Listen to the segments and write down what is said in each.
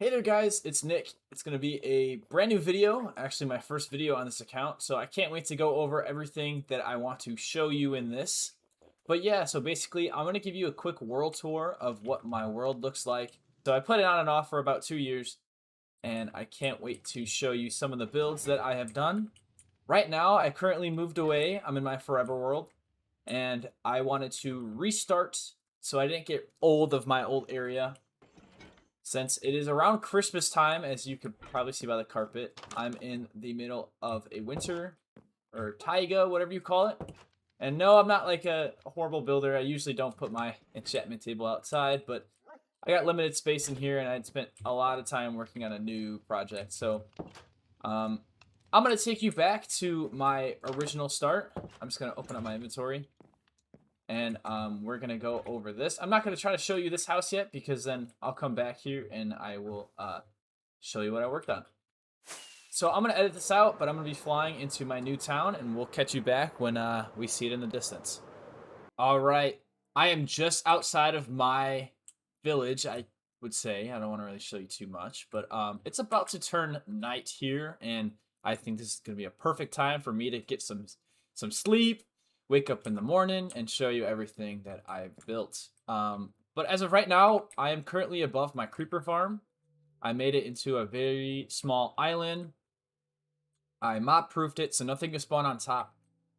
Hey there guys, it's Nick. It's going to be a brand new video, actually my first video on this account, so I can't wait to go over everything that I want to show you in this. But yeah, so basically I'm going to give you a quick world tour of what my world looks like. So I put it on and off for about 2 years, and I can't wait to show you some of the builds that I have done. Right now, I currently moved away. I'm in my forever world, and I wanted to restart so I didn't get old of my old area. Since it is around Christmas time, as you could probably see by the carpet, I'm in the middle of a winter, or taiga, whatever you call it. And no, I'm not like a horrible builder. I usually don't put my enchantment table outside, but I got limited space in here, and I'd spent a lot of time working on a new project. So um, I'm going to take you back to my original start. I'm just going to open up my inventory. And we're going to go over this. I'm not going to try to show you this house yet because then I'll come back here and I will show you what I worked on. So I'm going to edit this out, but I'm going to be flying into my new town and we'll catch you back when we see it in the distance. All right. I am just outside of my village, I would say. I don't want to really show you too much, but it's about to turn night here, and I think this is going to be a perfect time for me to get some sleep, wake up in the morning, and show you everything that I've built. But as of right now, I am currently above my creeper farm. I made it into a very small island. I mob-proofed it, so nothing can spawn on top,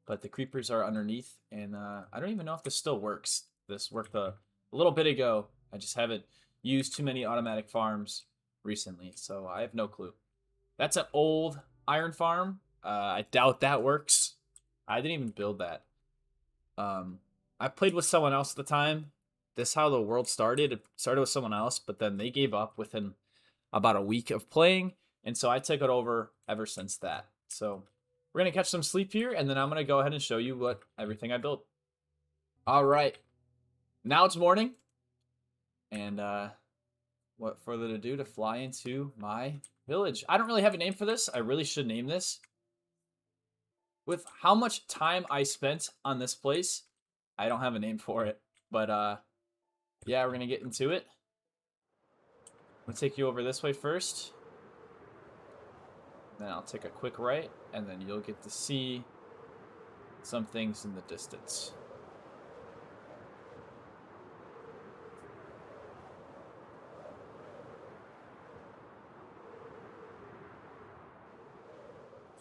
but the creepers are underneath, and I don't even know if this still works. This worked a little bit ago. I just haven't used too many automatic farms recently, so I have no clue. That's an old iron farm. I doubt that works. I didn't even build that. I played with someone else at the time. This is how the world started. It started with someone else, but then they gave up within about a week of playing, and so I took it over ever since that. So we're gonna catch some sleep here, and then I'm gonna go ahead and show you what everything I built. All right, now it's morning, and what further to do to fly into my village. I don't really have a name for this. I really should name this. With how much time I spent on this place, I don't have a name for it. But yeah, we're gonna get into it. I'm gonna take you over this way first. Then I'll take a quick right, and then you'll get to see some things in the distance.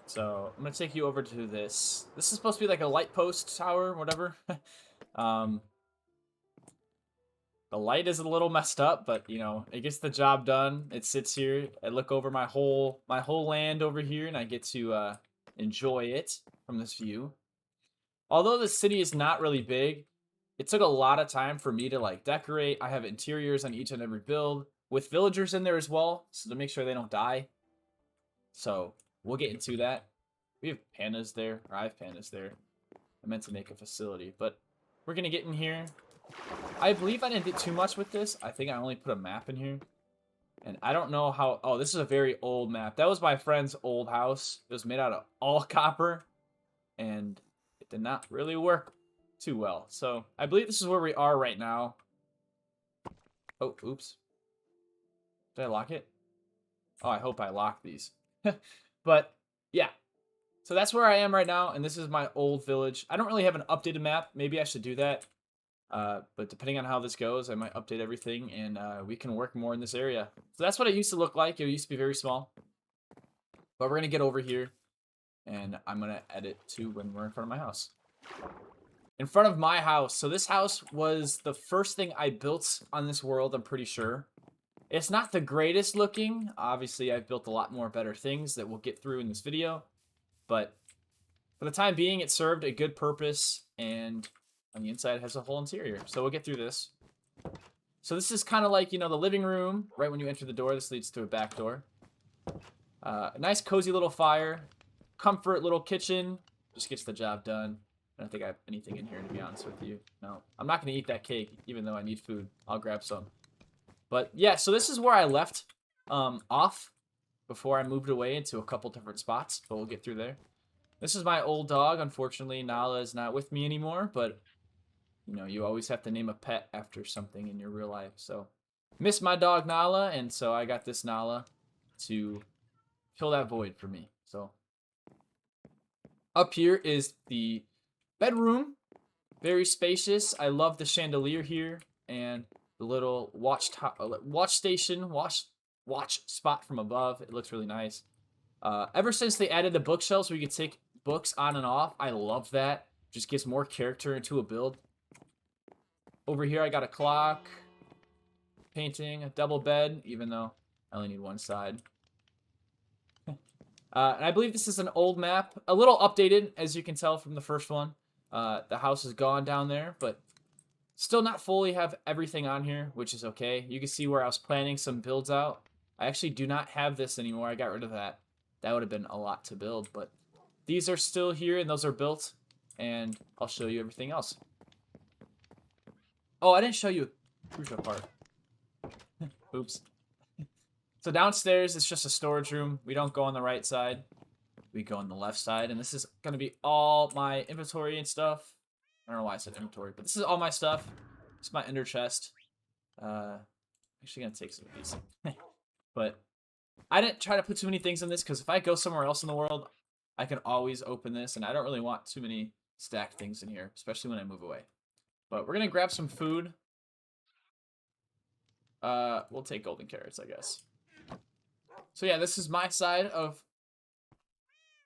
So I'm gonna take you over to this. This is supposed to be like a light post tower, whatever. um, the light is a little messed up, but you know it gets the job done. It sits here. I look over my whole land over here, and I get to enjoy it from this view. Although the city is not really big, it took a lot of time for me to like decorate. I have interiors on each and every build with villagers in there as well, so to make sure they don't die. So we'll get into that. We have pandas there, or I have pandas there. I meant to make a facility, but we're gonna get in here. I believe I didn't do too much with this. I think I only put a map in here. And I don't know how... Oh, this is a very old map. That was my friend's old house. It was made out of all copper. And it did not really work too well. So I believe this is where we are right now. Oh, oops. Did I lock it? Oh, I hope I locked these. But yeah. So that's where I am right now. And this is my old village. I don't really have an updated map. Maybe I should do that. But depending on how this goes, I might update everything, and we can work more in this area. So that's what it used to look like. It used to be very small. But we're going to get over here, and I'm going to edit to when we're in front of my house. In front of my house. So this house was the first thing I built on this world, I'm pretty sure. It's not the greatest looking. Obviously, I've built a lot more better things that we'll get through in this video. But for the time being, it served a good purpose, and on the inside it has a whole interior. So we'll get through this. So this is kind of like, you know, the living room. Right when you enter the door, this leads to a back door. A nice cozy little fire. Comfort little kitchen. Just gets the job done. I don't think I have anything in here, to be honest with you. No, I'm not going to eat that cake, even though I need food. I'll grab some. But yeah, so this is where I left off before I moved away into a couple different spots. But we'll get through there. This is my old dog. Unfortunately, Nala is not with me anymore, but you know, you always have to name a pet after something in your real life. So Miss my dog Nala, and so I got this Nala to fill that void for me. So up here is the bedroom. Very spacious. I love the chandelier here and the little watch station, watch spot from above. It looks really nice. Ever since they added the bookshelves where you can take books on and off, I love that. Just gives more character into a build. Over here, I got a clock, painting, a double bed, even though I only need one side. And I believe this is an old map, a little updated, as you can tell from the first one. The house is gone down there, but still not fully have everything on here, which is okay. You can see where I was planning some builds out. I actually do not have this anymore. I got rid of that. That would have been a lot to build, but these are still here, and those are built, and I'll show you everything else. Oh, I didn't show you a crucial part. Oops. So downstairs, it's just a storage room. We don't go on the right side. We go on the left side, and this is going to be all my inventory and stuff. I don't know why I said inventory, but this is all my stuff. It's my ender chest. Actually going to take some of these. But I didn't try to put too many things in this, because if I go somewhere else in the world, I can always open this, and I don't really want too many stacked things in here, especially when I move away. But we're going to grab some food. We'll take golden carrots, I guess. So yeah, this is my side of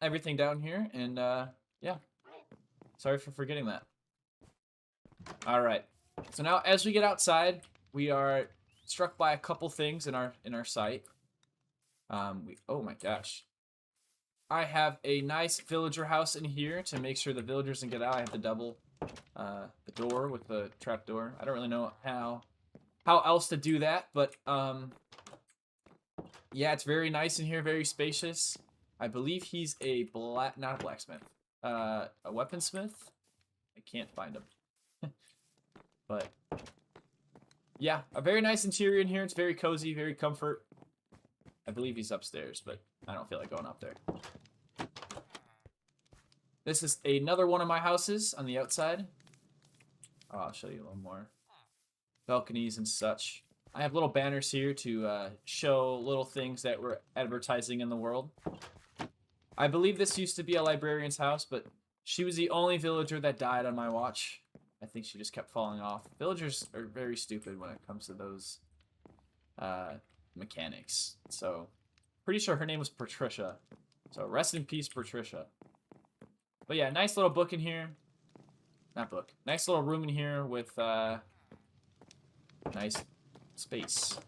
everything down here, and yeah. Sorry for forgetting that. All right. So now, as we get outside, we are struck by a couple things in our sight. Oh my gosh. I have a nice villager house in here to make sure the villagers can get out. I have to double the door with the trap door. I don't really know how else to do that, but yeah, it's very nice in here, very spacious. I believe he's not a blacksmith, a weaponsmith. I can't find him. But yeah, a very nice interior in here. It's very cozy, very comfort. I believe he's upstairs, but I don't feel like going up there. This is another one of my houses on the outside. Oh, I'll show you a little more. Balconies and such. I have little banners here to show little things that we're advertising in the world. I believe this used to be a librarian's house, but she was the only villager that died on my watch. I think she just kept falling off. Villagers are very stupid when it comes to those mechanics. So, pretty sure her name was Patricia. So, rest in peace, Patricia. But yeah, nice little book in here. Not book. Nice little room in here with nice space.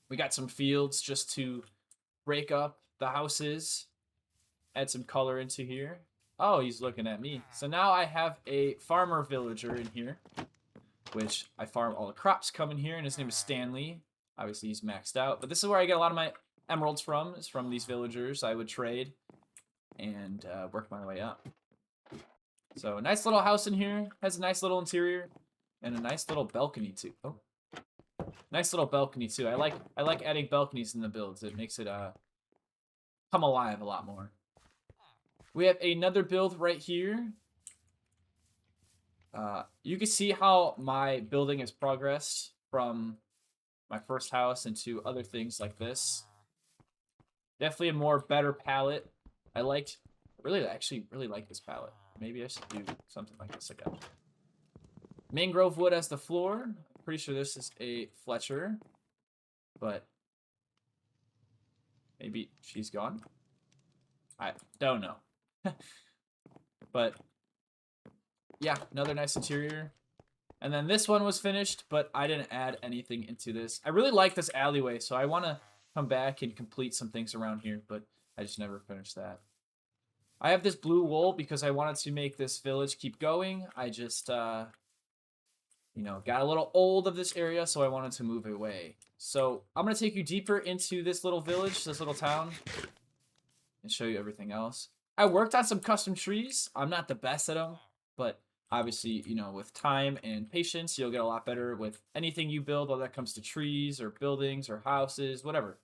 We got some fields just to break up the houses. Add some color into here. Oh, he's looking at me. So now I have a farmer villager in here, which I farm all the crops come in here, and his name is Stanley. Obviously, he's maxed out. But this is where I get a lot of my emeralds from, is from these villagers. I would trade and work my way up. So, nice little house in here. Has a nice little interior and a nice little balcony, too. Oh. Nice little balcony, too. I like adding balconies in the builds. It makes it come alive a lot more. We have another build right here. You can see how my building has progressed from my first house into other things like this. Definitely a more better palette. I actually really like this palette. Maybe I should do something like this again. Mangrove wood as the floor. Pretty sure this is a Fletcher, but maybe she's gone. I don't know. But yeah, another nice interior. And then this one was finished, but I didn't add anything into this. I really like this alleyway, so I want to come back and complete some things around here, but I just never finished that. I have this blue wool because I wanted to make this village keep going. I just, got a little old of this area, so I wanted to move away. So I'm going to take you deeper into this little village, this little town, and show you everything else. I worked on some custom trees. I'm not the best at them, but obviously, with time and patience, you'll get a lot better with anything you build, whether that comes to trees or buildings or houses, whatever.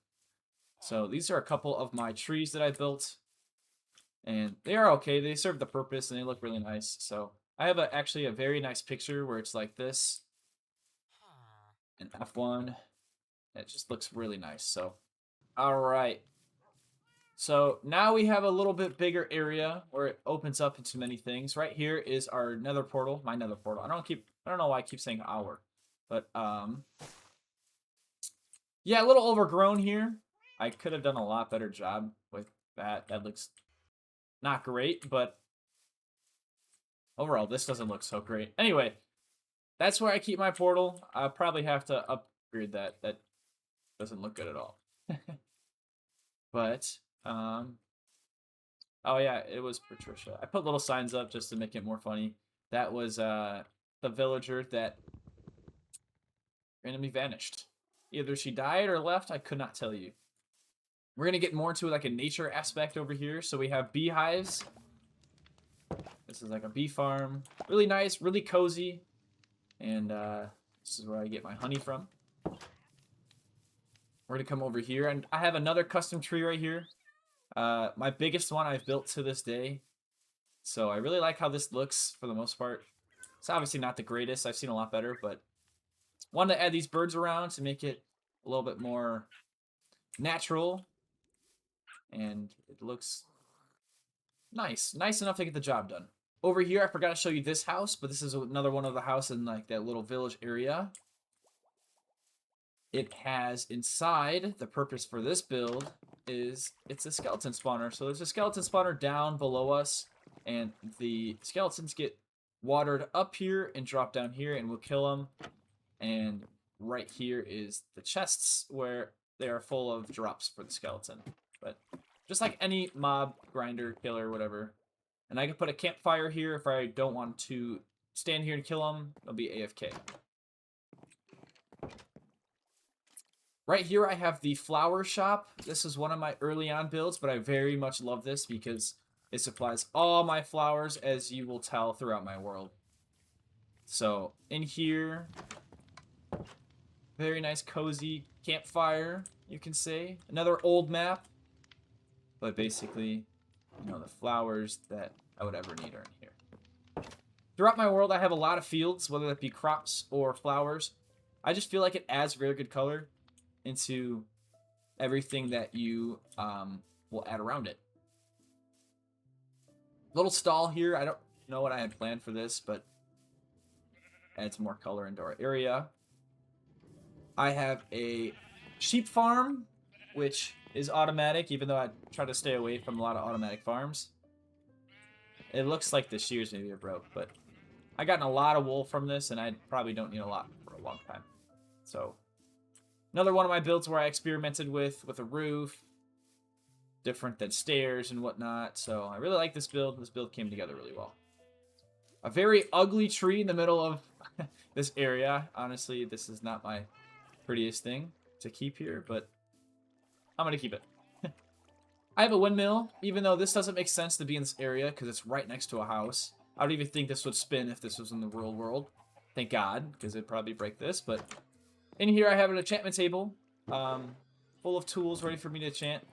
So these are a couple of my trees that I built, and they are okay. They serve the purpose, and they look really nice. So I have actually a very nice picture where it's like this. and F1. It just looks really nice. So, all right. So now we have a little bit bigger area where it opens up into many things. Right here is our nether portal, my nether portal. I don't know why I keep saying our, but yeah, a little overgrown here. I could have done a lot better job with that. That looks not great, but overall this doesn't look so great. Anyway, that's where I keep my portal. I'll probably have to upgrade that. That doesn't look good at all. But oh yeah, it was Patricia. I put little signs up just to make it more funny. That was the villager that randomly vanished. Either she died or left, I could not tell you. We're gonna get more into like a nature aspect over here. So we have beehives. This is like a bee farm. Really nice, really cozy. And this is where I get my honey from. We're gonna come over here, and I have another custom tree right here. My biggest one I've built to this day. So I really like how this looks for the most part. It's obviously not the greatest. I've seen a lot better, but wanted to add these birds around to make it a little bit more natural. And it looks nice. Nice enough to get the job done. Over here, I forgot to show you this house, but this is another one of the house in like that little village area. It has inside, the purpose for this build is it's a skeleton spawner. So there's a skeleton spawner down below us, and the skeletons get watered up here and drop down here, and we'll kill them. And right here is the chests where they are full of drops for the skeleton. But just like any mob, grinder, killer, whatever. And I can put a campfire here if I don't want to stand here and kill them. It'll be AFK. Right here, I have the flower shop. This is one of my early on builds, but I very much love this because it supplies all my flowers, as you will tell throughout my world. So in here, very nice, cozy campfire, you can say. Another old map, but basically, you know, the flowers that I would ever need are in here. Throughout my world, I have a lot of fields, whether that be crops or flowers. I just feel like it adds very good color into everything that you will add around it. Little stall here. I don't know what I had planned for this, but adds more color into our area. I have a sheep farm, which is automatic, even though I try to stay away from a lot of automatic farms. It looks like the shears maybe are broke, but I gotten a lot of wool from this, and I probably don't need a lot for a long time. So another one of my builds where I experimented with a roof, different than stairs and whatnot. So I really like this build. This build came together really well. A very ugly tree in the middle of this area. Honestly, this is not my prettiest thing to keep here, but I'm going to keep it. I have a windmill, even though this doesn't make sense to be in this area because it's right next to a house. I don't even think this would spin if this was in the real world. Thank God, because it'd probably break this, but in here, I have an enchantment table full of tools ready for me to enchant.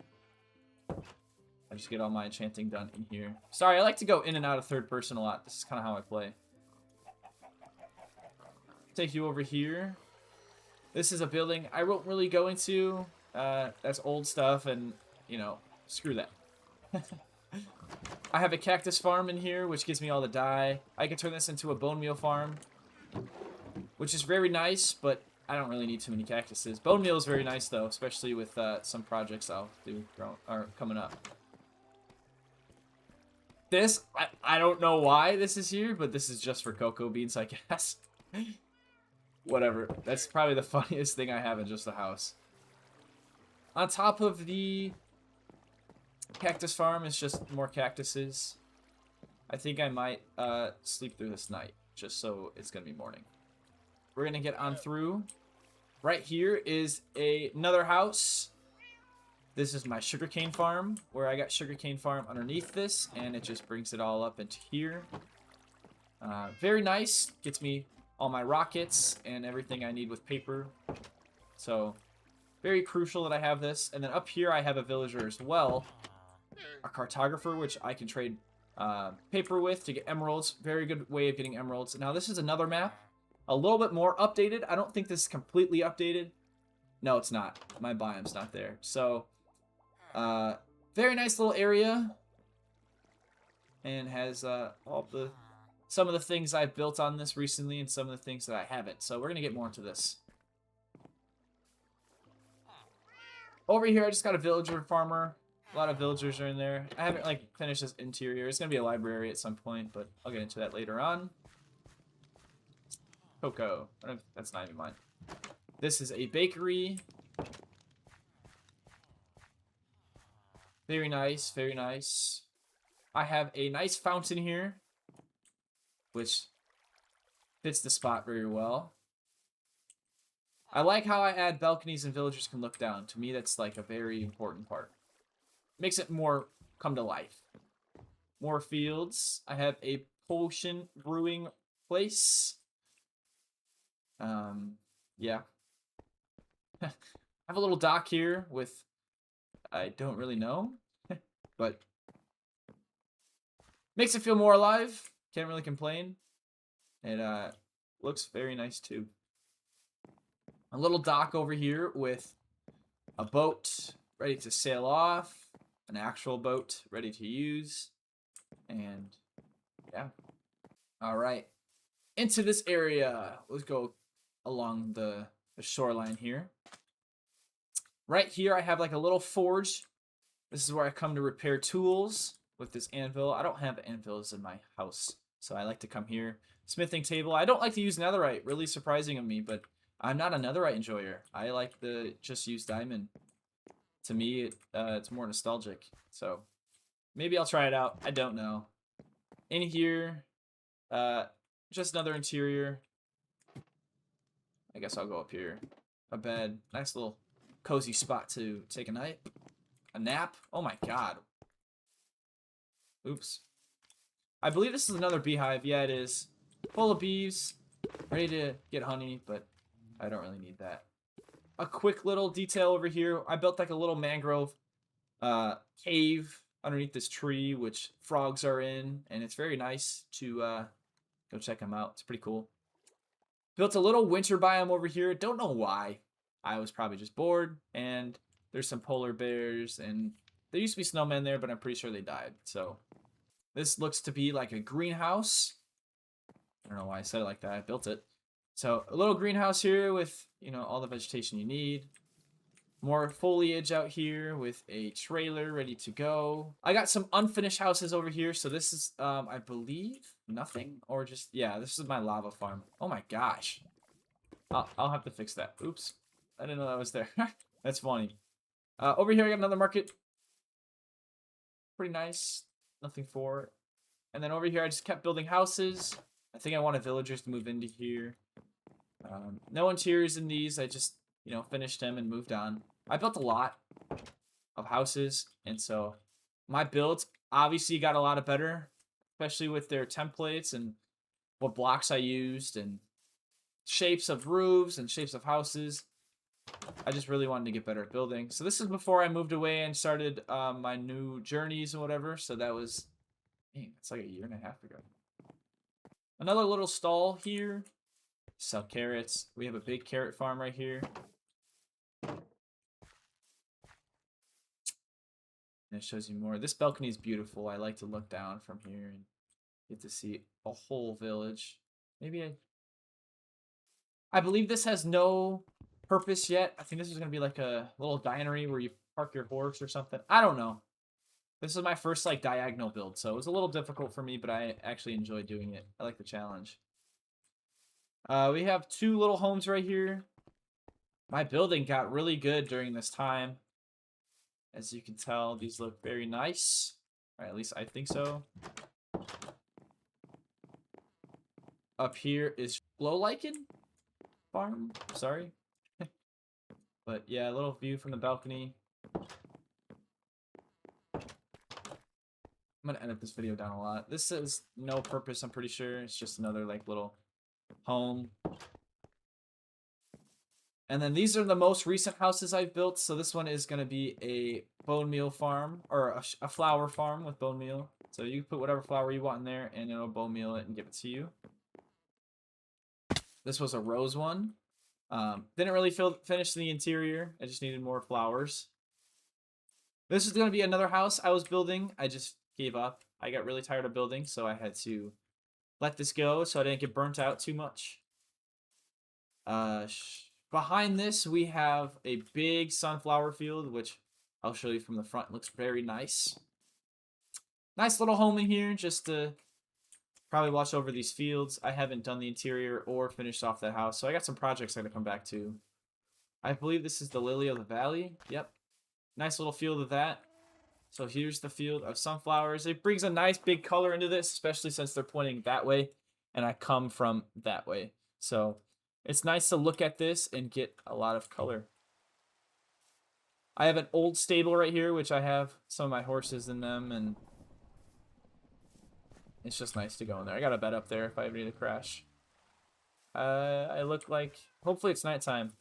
I just get all my enchanting done in here. Sorry, I like to go in and out of third person a lot. This is kind of how I play. Take you over here. This is a building I won't really go into. That's old stuff, and, you know, screw that. I have a cactus farm in here, which gives me all the dye. I can turn this into a bone meal farm, which is very nice, but I don't really need too many cactuses. Bone meal is very nice, though, especially with some projects I'll do coming up. This, I don't know why this is here, but this is just for cocoa beans, I guess. Whatever. That's probably the funniest thing I have in just the house. On top of the cactus farm is just more cactuses. I think I might sleep through this night, just so it's going to be morning. We're going to get on through. Right here is another house. This is my sugarcane farm, where I got sugarcane farm underneath this, and it just brings it all up into here. Very nice. Gets me all my rockets and everything I need with paper. So, very crucial that I have this. And then up here I have a villager as well. A cartographer, which I can trade paper with to get emeralds. Very good way of getting emeralds. Now this is another map a little bit more updated. I don't think this is completely updated. No, it's not. My biome's not there. So, very nice little area. And has some of the things I've built on this recently and some of the things that I haven't. So we're going to get more into this. Over here, I just got a villager farmer. A lot of villagers are in there. I haven't like finished this interior. It's going to be a library at some point, but I'll get into that later on. Cocoa. That's not even mine. This is a bakery. Very nice, very nice. I have a nice fountain here, which fits the spot very well. I like how I add balconies and villagers can look down. To me, that's like a very important part. Makes it more come to life. More fields. I have a potion brewing place. Yeah. I have a little dock here with, I don't really know, but makes it feel more alive. Can't really complain. It looks very nice too. A little dock over here with a boat ready to sail off, an actual boat ready to use, and yeah. All right, into this area. Let's go along the shoreline here. Right here, I have like a little forge. This is where I come to repair tools with this anvil. I don't have anvils in my house, so I like to come here. Smithing table. I don't like to use netherite, really surprising of me, but I'm not a netherite enjoyer. I like to just use diamond. To me, it's more nostalgic, so maybe I'll try it out. I don't know. In here, just another interior. I guess I'll go up here. A bed. Nice little cozy spot to take a night. A nap? Oh my god. Oops. I believe this is another beehive. Yeah, it is. Full of bees. Ready to get honey, but I don't really need that. A quick little detail over here. I built like a little mangrove cave underneath this tree, which frogs are in, and it's very nice to go check them out. It's pretty cool. Built a little winter biome over here. Don't know why. I was probably just bored, and there's some polar bears, and there used to be snowmen there, but I'm pretty sure they died. So this looks to be like a greenhouse. I don't know why I said it like that. I built it. So a little greenhouse here with, you know, all the vegetation you need. More foliage out here with a trailer ready to go. I got some unfinished houses over here. So this is, I believe, nothing. Or just, yeah, this is my lava farm. Oh my gosh. I'll have to fix that. Oops. I didn't know that was there. That's funny. Over here, I got another market. Pretty nice. Nothing for it. And then over here, I just kept building houses. I think I wanted villagers to move into here. No interiors in these. I just, you know, finished them and moved on. I built a lot of houses, and so my builds obviously got a lot better, especially with their templates and what blocks I used and shapes of roofs and shapes of houses. I just really wanted to get better at building. So this is before I moved away and started my new journeys and whatever. So that was, dang, it's like a year and a half ago. Another little stall here. Sell carrots. We have a big carrot farm right here. And it shows you more. This balcony is beautiful. I like to look down from here and get to see a whole village. Maybe I believe this has no purpose yet. I think this is going to be like a little dinery where you park your horse or something. I don't know. This is my first like diagonal build, so it was a little difficult for me, but I actually enjoy doing it. I like the challenge. We have two little homes right here. My building got really good during this time. As you can tell, these look very nice. Or at least I think so. Up here is Glow Lichen Farm. Sorry. But yeah, a little view from the balcony. I'm gonna edit this video down a lot. This is no purpose, I'm pretty sure. It's just another like little home. And then these are the most recent houses I've built. So this one is gonna be a bone meal farm, or a flour farm with bone meal. So you can put whatever flour you want in there, and it'll bone meal it and give it to you. This was a rose one. Didn't really finish the interior. I just needed more flowers. This is going to be another house I was building. I just gave up. I got really tired of building, so I had to let this go so I didn't get burnt out too much. Behind this, we have a big sunflower field, which I'll show you from the front. It looks very nice. Nice little home in here, just to probably watch over these fields. I haven't done the interior or finished off that house, so I got some projects I gotta come back to. I believe this is the lily of the valley. Yep. Nice little field of that. So here's the field of sunflowers. It brings a nice big color into this, especially since they're pointing that way, and I come from that way. So it's nice to look at this and get a lot of color. I have an old stable right here, which I have some of my horses in them, and it's just nice to go in there. I got a bed up there if I ever need to crash. I look like, hopefully it's nighttime.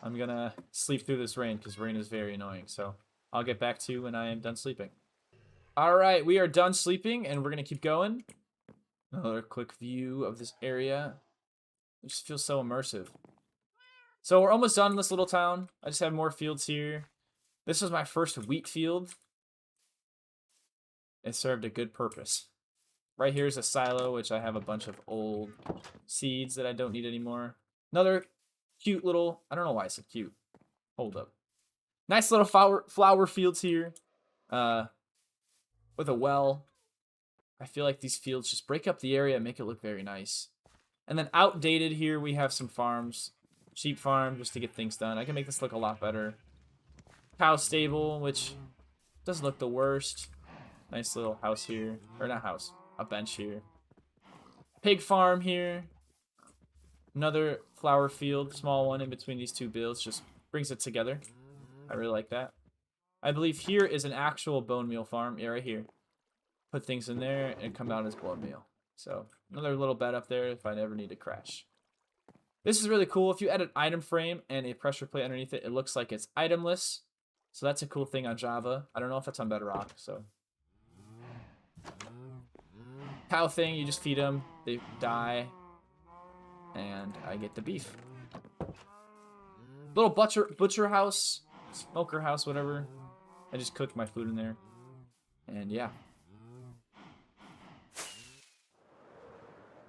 I'm gonna sleep through this rain because rain is very annoying. So I'll get back to you when I am done sleeping. All right, we are done sleeping and we're gonna keep going. Another quick view of this area. It just feels so immersive. So we're almost done in this little town. I just have more fields here. This was my first wheat field. It served a good purpose. Right here is a silo, which I have a bunch of old seeds that I don't need anymore. Another cute little, I don't know why it's so cute. Hold up. Nice little flower fields here. With a well. I feel like these fields just break up the area and make it look very nice. And then outdated here, we have some farms. Sheep farm, just to get things done. I can make this look a lot better. Cow stable, which doesn't look the worst. Nice little house here. Or not house. A bench here. Pig farm here. Another flower field. Small one in between these two builds. Just brings it together. I really like that. I believe here is an actual bone meal farm. Yeah, right here. Put things in there and come out as bone meal. So another little bed up there if I ever need to crash. This is really cool. If you add an item frame and a pressure plate underneath it, it looks like it's itemless. So that's a cool thing on Java. I don't know if that's on Bedrock. So cow thing, you just feed them, they die, and I get the beef. Little butcher house, smoker house, whatever. I just cooked my food in there, and yeah.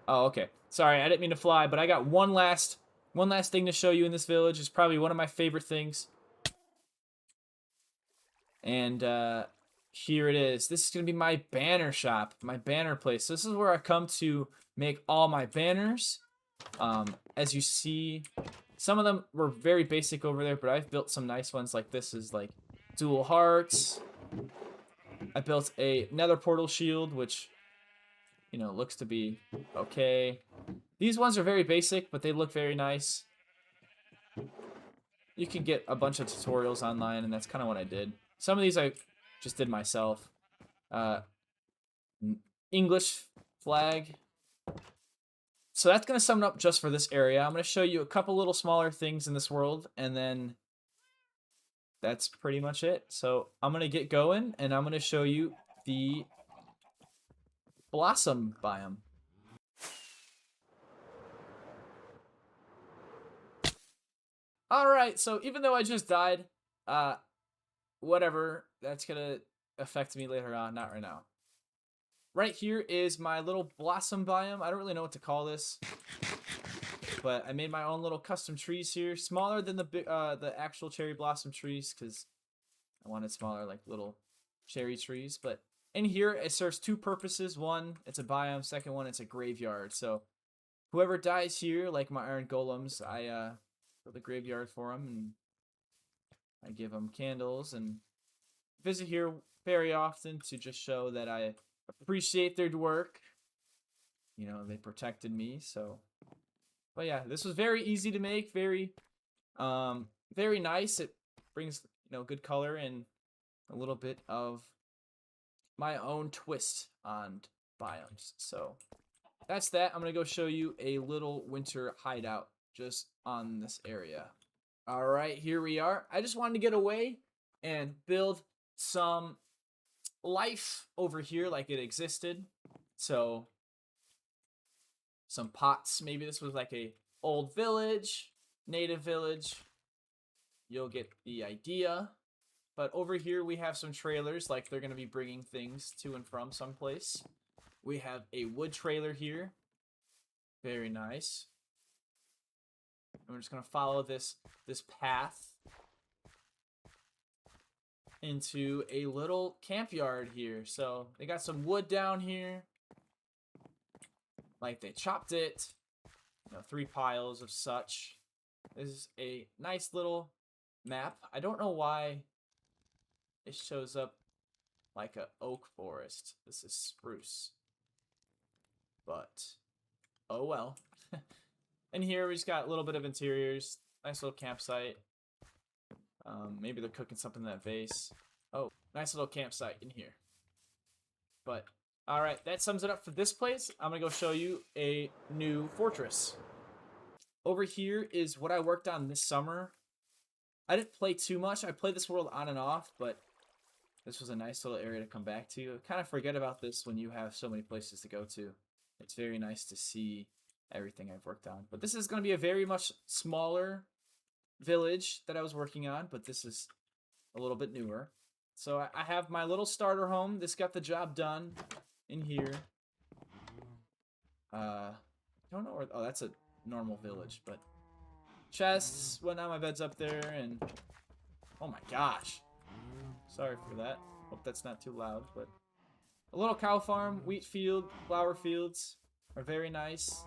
Oh, okay. Sorry, I didn't mean to fly, but I got one last thing to show you in this village. It's probably one of my favorite things. And here it is. This is going to be my banner shop, my banner place. This is where I come to make all my banners. As you see, some of them were very basic over there, but I've built some nice ones. Like this is like dual hearts. I built a nether portal shield, which, you know, looks to be okay. These ones are very basic, but they look very nice. You can get a bunch of tutorials online, and that's kind of what I did. Some of these I just did myself. English flag. So that's going to sum it up just for this area. I'm going to show you a couple little smaller things in this world, and then that's pretty much it. So I'm going to get going, and I'm going to show you the blossom biome. Alright, so even though I just died, whatever, that's gonna affect me later on, not right now. Right here is my little blossom biome. I don't really know what to call this, but I made my own little custom trees here, smaller than the actual cherry blossom trees, because I wanted smaller, like little cherry trees. But in here, it serves two purposes. One, it's a biome. Second one, it's a graveyard. So whoever dies here, like my iron golems, I build a graveyard for them, and I give them candles and visit here very often to just show that I appreciate their work. You know, they protected me, so. But yeah, this was very easy to make, very nice. It brings, you know, good color and a little bit of my own twist on biomes. So that's that. I'm gonna go show you a little winter hideout just on this area. All right, here we are. I just wanted to get away and build some life over here like it existed. So some pots. Maybe this was like a old village, native village. You'll get the idea. But over here we have some trailers, like they're going to be bringing things to and from someplace. We have a wood trailer here. Very nice. And we're just going to follow this path into a little camp yard here. So they got some wood down here. Like they chopped it. 3 piles of such. This is a nice little map. I don't know why it shows up like a oak forest. This is spruce. But, oh well. And here we just got a little bit of interiors. Nice little campsite. Maybe they're cooking something in that vase. Oh, nice little campsite in here. But, alright, that sums it up for this place. I'm going to go show you a new fortress. Over here is what I worked on this summer. I didn't play too much. I played this world on and off, but this was a nice little area to come back to. Kind of forget about this when you have so many places to go to. It's very nice to see everything I've worked on. But this is going to be a very much smaller village that I was working on, but this is a little bit newer. So I have my little starter home. This got the job done in here. I don't know where... Oh, that's a normal village, but... Chests, whatnot, my bed's up there, and... Oh my gosh. Sorry for that. Hope that's not too loud, but... A little cow farm, wheat field, flower fields are very nice.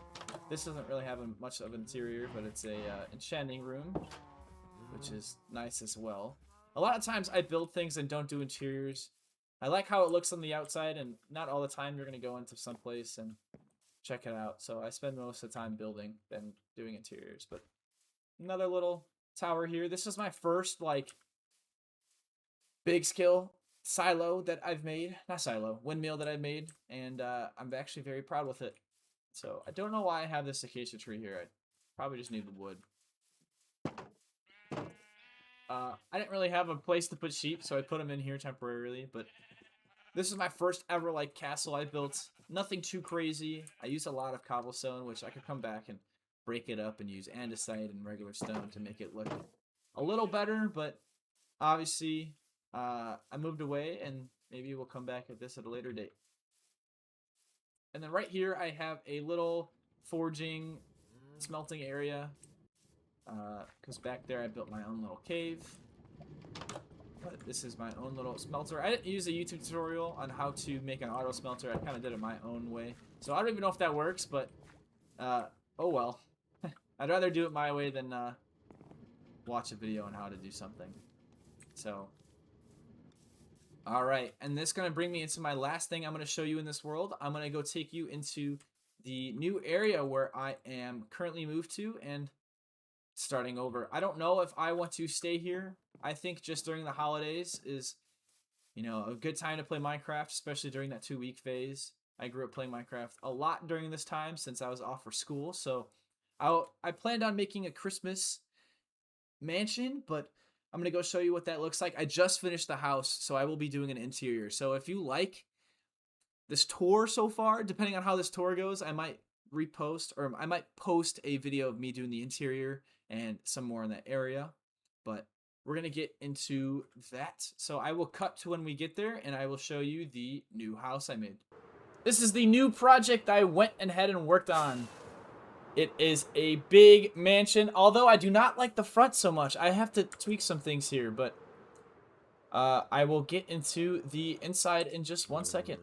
This doesn't really have much of an interior, but it's a enchanting room, which is nice as well. A lot of times I build things and don't do interiors. I like how it looks on the outside, and not all the time you're going to go into some place and check it out. So I spend most of the time building than doing interiors. But another little tower here. This is my first, like, big scale silo that I've made. Not silo, windmill that I've made. And I'm actually very proud with it. So I don't know why I have this acacia tree here. I probably just need the wood. I didn't really have a place to put sheep, so I put them in here temporarily. But this is my first ever, like, castle I built. Nothing too crazy. I used a lot of cobblestone, which I could come back and break it up and use andesite and regular stone to make it look a little better. But obviously, I moved away, and maybe we'll come back at this at a later date. And then right here, I have a little forging, smelting area. Because back there, I built my own little cave. But this is my own little smelter. I didn't use a YouTube tutorial on how to make an auto smelter. I kind of did it my own way. So I don't even know if that works, but oh well. I'd rather do it my way than watch a video on how to do something. So, alright. And this is going to bring me into my last thing I'm going to show you in this world. I'm going to go take you into the new area where I am currently moved to and starting over. I don't know if I want to stay here. I think just during the holidays is, you know, a good time to play Minecraft, especially during that 2-week phase. I grew up playing Minecraft a lot during this time since I was off for school. So I planned on making a Christmas mansion, but I'm going to go show you what that looks like. I just finished the house, so I will be doing an interior. So if you like this tour so far, depending on how this tour goes, I might repost, or I might post a video of me doing the interior and some more in that area. But we're going to get into that. So I will cut to when we get there, and I will show you the new house I made. This is the new project I went ahead and worked on. It is a big mansion, although I do not like the front so much. I have to tweak some things here, but I will get into the inside in just 1 second.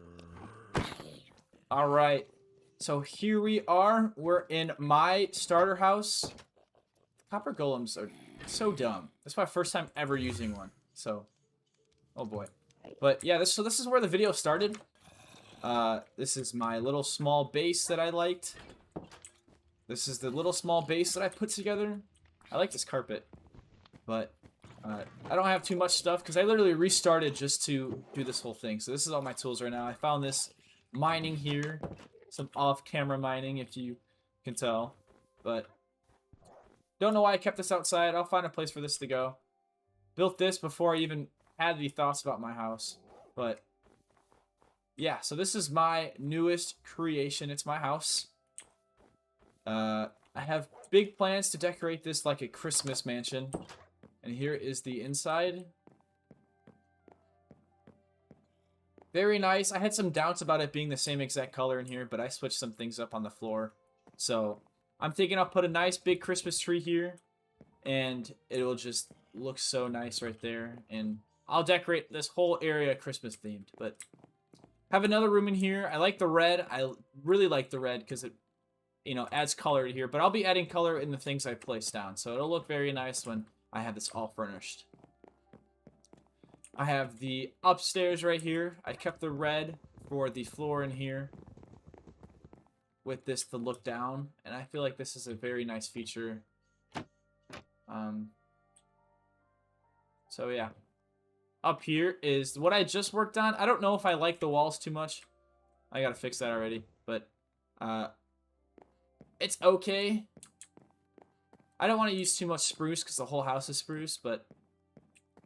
All right, so here we are. We're in my starter house. Copper golems are so dumb. That's my first time ever using one. So, oh boy. But yeah, this is where the video started. This is my little small base that I liked. This is the little small base that I put together. I like this carpet, but I don't have too much stuff because I literally restarted just to do this whole thing. So this is all my tools right now. I found this mining here, some off-camera mining if you can tell, but don't know why I kept this outside. I'll find a place for this to go. Built this before I even had any thoughts about my house, but yeah, so this is my newest creation. It's my house. I have big plans to decorate this like a Christmas mansion. And here is the inside. Very nice. I had some doubts about it being the same exact color in here, but I switched some things up on the floor. So I'm thinking I'll put a nice big Christmas tree here, and it'll just look so nice right there. And I'll decorate this whole area Christmas themed. But have another room in here. I like the red. I really like the red because it, adds color to here. But I'll be adding color in the things I place down, so it'll look very nice when I have this all furnished. I have the upstairs right here. I kept the red for the floor in here with this to look down, and I feel like this is a very nice feature. So yeah. Up here is what I just worked on. I don't know if I like the walls too much. I gotta fix that already, but it's okay. I don't want to use too much spruce because the whole house is spruce, but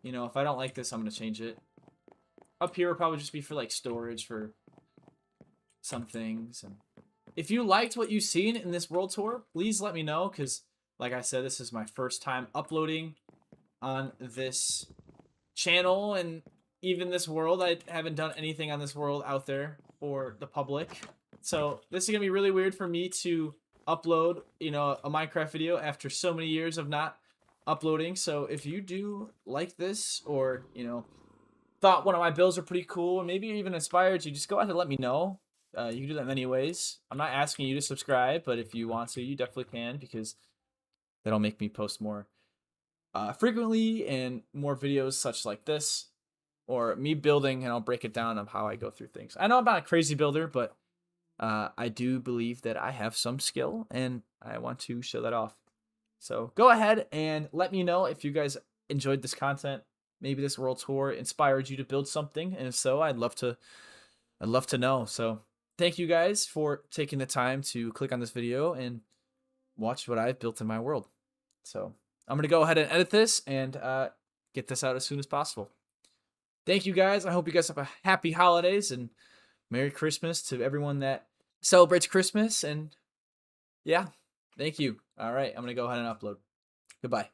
if I don't like this, I'm gonna change it. Up here will probably just be for like storage for some things. And if you liked what you've seen in this world tour, please let me know, because like I said, this is my first time uploading on this channel and even this world. I haven't done anything on this world out there for the public, so this is gonna be really weird for me to upload a Minecraft video after so many years of not uploading. So if you do like this, or thought one of my builds are pretty cool, and maybe even inspired you, just go ahead and let me know. You can do that many ways. I'm not asking you to subscribe, but if you want to, you definitely can, because that'll make me post more frequently and more videos such like this, or me building, and I'll break it down of how I go through things. I know I'm not a crazy builder, but I do believe that I have some skill, and I want to show that off. So go ahead and let me know if you guys enjoyed this content. Maybe this world tour inspired you to build something, and if so, I'd love to know. So thank you guys for taking the time to click on this video and watch what I've built in my world. So I'm gonna go ahead and edit this and get this out as soon as possible. Thank you guys. I hope you guys have a happy holidays and Merry Christmas to everyone that celebrates Christmas. And yeah, thank you. All right, I'm gonna go ahead and upload. Goodbye.